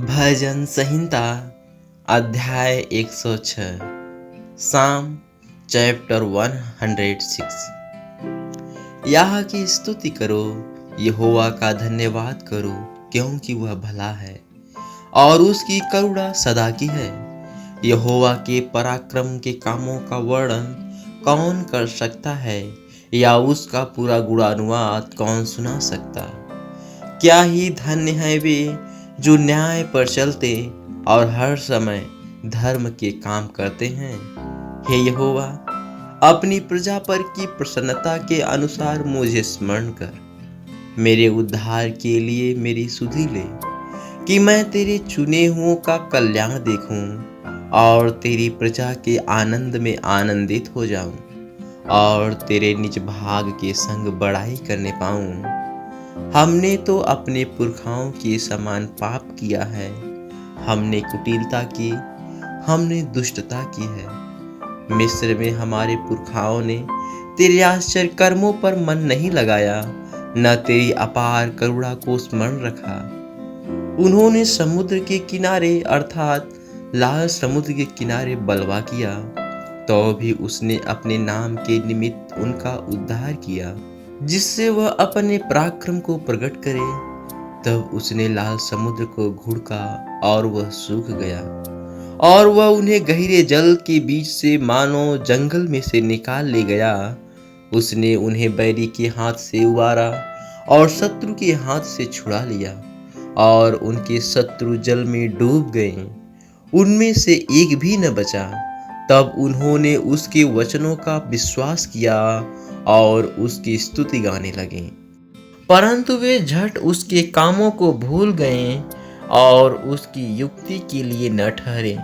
भजन संहिता अध्याय 106 साम चैप्टर 106। यह की स्तुति करो, यहोवा का धन्यवाद करो, क्योंकि वह भला है और उसकी करुणा सदा की है। यहोवा के पराक्रम के कामों का वर्णन कौन कर सकता है, या उसका पूरा गुणानुवाद कौन सुना सकता। क्या ही धन्य है वे जो न्याय पर चलते और हर समय धर्म के काम करते हैं। हे यहोवा, अपनी प्रजा पर की प्रसन्नता के अनुसार मुझे स्मरण कर, मेरे उद्धार के लिए मेरी सुधि ले, कि मैं तेरे चुने हुओं का कल्याण देखूं और तेरी प्रजा के आनंद में आनंदित हो जाऊं और तेरे निज भाग के संग बड़ाई करने पाऊं। हमने तो अपने पुरखाओं के समान पाप किया है, हमने कुटिलता की, हमने दुष्टता की है। मिस्र में हमारे पुरखाओं ने तेरे आश्चर्य कर्मों पर मन नहीं लगाया, न तेरी अपार करुणा को स्मरण रखा। उन्होंने समुद्र के किनारे अर्थात लाल समुद्र के किनारे बलवा किया, तो भी उसने अपने नाम के निमित्त उनका उद्धार किया, जिससे वह अपने पराक्रम को प्रकट करे। तब उसने लाल समुद्र को घुड़का और वह सूख गया, और वह उन्हें गहरे जल के बीच से मानो जंगल में से निकाल ले गया। उसने उन्हें बैरी के हाथ से उबारा और शत्रु के हाथ से छुड़ा लिया, और उनके शत्रु जल में डूब गए, उनमें से एक भी न बचा। तब उन्होंने उसके वचनों का विश्वास किया और उसकी स्तुति गाने लगे, परंतु वे झट उसके कामों को भूल गए और उसकी युक्ति के लिए न ठहरे।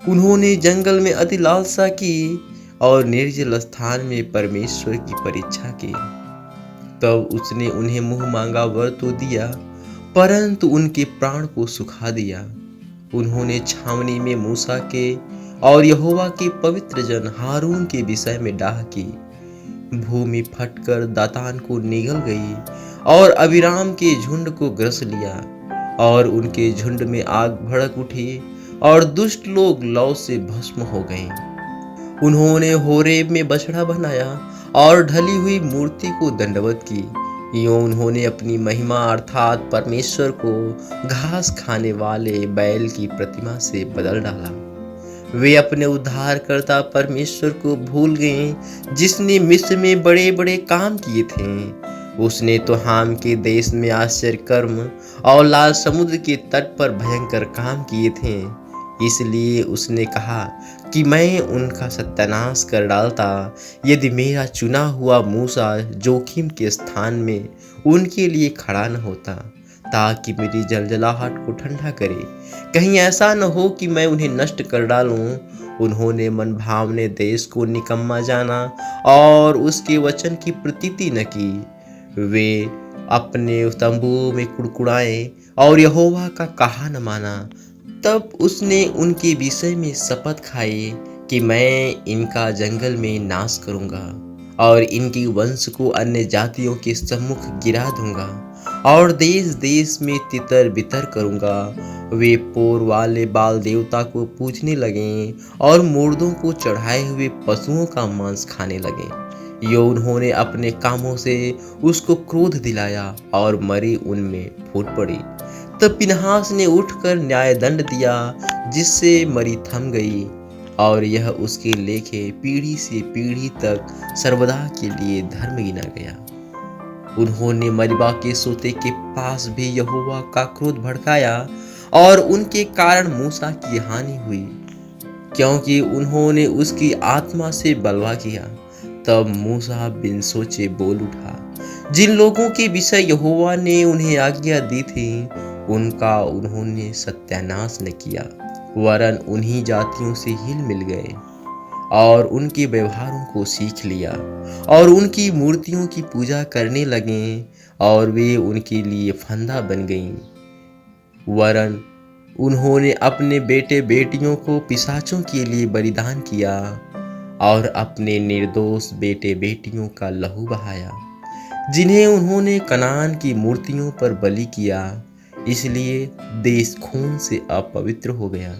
उन्होंने जंगल में अति लालसा की और निर्जल स्थान में परमेश्वर की परीक्षा की। तब उसने उन्हें मुंह मांगा वर तो दिया, परंतु उनके प्राण को सुखा दिया। उन्होंने छावनी में मूसा के और यहोवा के पवित्र जन हारून के विषय में डाह की। भूमि फटकर दातान को निगल गई और अबीराम के झुंड को ग्रस लिया, और उनके झुंड में आग भड़क उठी और दुष्ट लोग लौ से भस्म हो गए। उन्होंने होरेब में बछड़ा बनाया और ढली हुई मूर्ति को दंडवत की। यूं उन्होंने अपनी महिमा अर्थात परमेश्वर को घास खाने वाले बैल की प्रतिमा से बदल डाला। वे अपने उद्धारकर्ता परमेश्वर को भूल गए, जिसने मिस्र में बड़े बड़े काम किए थे। उसने तो हाम के देश में आश्चर्य कर्म और लाल समुद्र के तट पर भयंकर काम किए थे। इसलिए उसने कहा कि मैं उनका सत्यानाश कर डालता, यदि मेरा चुना हुआ मूसा जोखिम के स्थान में उनके लिए खड़ा न होता, ताकि मेरी जलजलाहट को ठंडा करे। कहीं ऐसा न हो कि मैं उन्हें नष्ट कर डालूं। उन्होंने मन भावने देश को निकम्मा जाना और उसके वचन की प्रतीति न की। वे अपने तंबू में कुड़कुड़ाए और यहोवा का कहा न माना। तब उसने उनके विषय में शपथ खाई कि मैं इनका जंगल में नाश करूंगा और इनकी वंश को अन्य जातियों के सम्मुख गिरा दूंगा और देश देश में तितर बितर करूंगा। वे पोर वाले बाल देवता को पूजने लगे और मुर्दों को चढ़ाए हुए पशुओं का मांस खाने लगे। यो उन्होंने अपने कामों से उसको क्रोध दिलाया और मरी उनमें फूट पड़ी। तब पिनहास ने उठकर न्याय दंड दिया, जिससे मरी थम गई, और यह उसके लेखे पीढ़ी से पीढ़ी तक सर्वदा के लिए धर्म गिना गया। उन्होंने मरिबा के सोते के पास भी यहोवा का क्रोध भड़काया, और उनके कारण मूसा की हानि हुई, क्योंकि उन्होंने उसकी आत्मा से बलवा किया। तब मूसा बिन सोचे बोल उठा, जिन लोगों के विषय यहोवा ने उन्हें आज्ञा दी थी, उनका उन्होंने सत्यानाश न किया, वरन उन्हीं जातियों से हिल मिल गए और उनके व्यवहारों को सीख लिया और उनकी मूर्तियों की पूजा करने लगे, और वे उनके लिए फंदा बन गईं। वरन उन्होंने अपने बेटे बेटियों को पिशाचों के लिए बलिदान किया और अपने निर्दोष बेटे बेटियों का लहू बहाया, जिन्हें उन्होंने कनान की मूर्तियों पर बलि किया। इसलिए देश खून से अपवित्र हो गया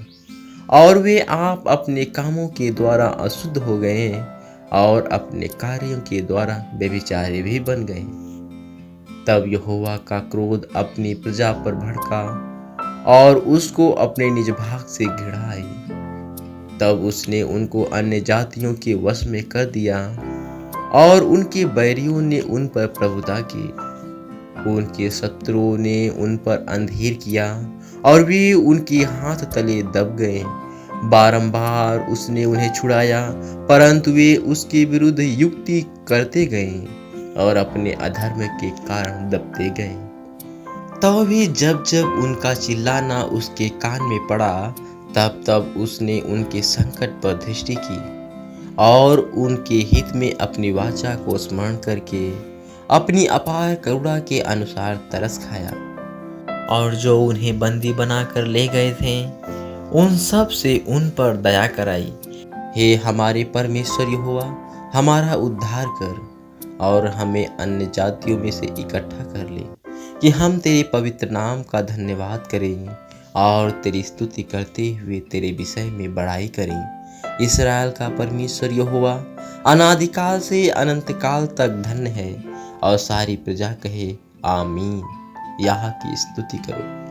और वे आप अपने कामों के द्वारा अशुद्ध हो गए और अपने कार्यों के द्वारा व्यभिचारी भी बन गए। तब यहोवा का क्रोध अपनी प्रजा पर भड़का और उसको अपने निज भाग से घृणा आई। तब उसने उनको अन्य जातियों के वश में कर दिया और उनके बैरियों ने उन पर प्रभुता की। उनके शत्रुओं ने उन पर अंधेर किया और वे उनके हाथ तले दब गए। बारंबार उसने उन्हें छुड़ाया, परंतु वे उसके विरुद्ध युक्ति करते गए और अपने अधर्म के कारण दबते गए। तब भी जब जब उनका चिल्लाना उसके कान में पड़ा, तब तब उसने उनके संकट पर दृष्टि की और उनके हित में अपनी वाचा को स्मरण करके अपनी अपार करुणा के अनुसार तरस खाया। और जो उन्हें बंदी बनाकर ले गए थे, उन सब से उन पर दया कराई। हे हमारे परमेश्वर यहोवा, हमारा उद्धार कर और हमें अन्य जातियों में से इकट्ठा कर ले कि हम तेरे पवित्र नाम का धन्यवाद करें और तेरी स्तुति करते हुए तेरे विषय में बड़ाई करें। इस्राएल का परमेश्वर यहोवा अनादिकाल से अनंत काल तक धन्य है। और सारी प्रजा कहे आमीन। यह की स्तुति करो।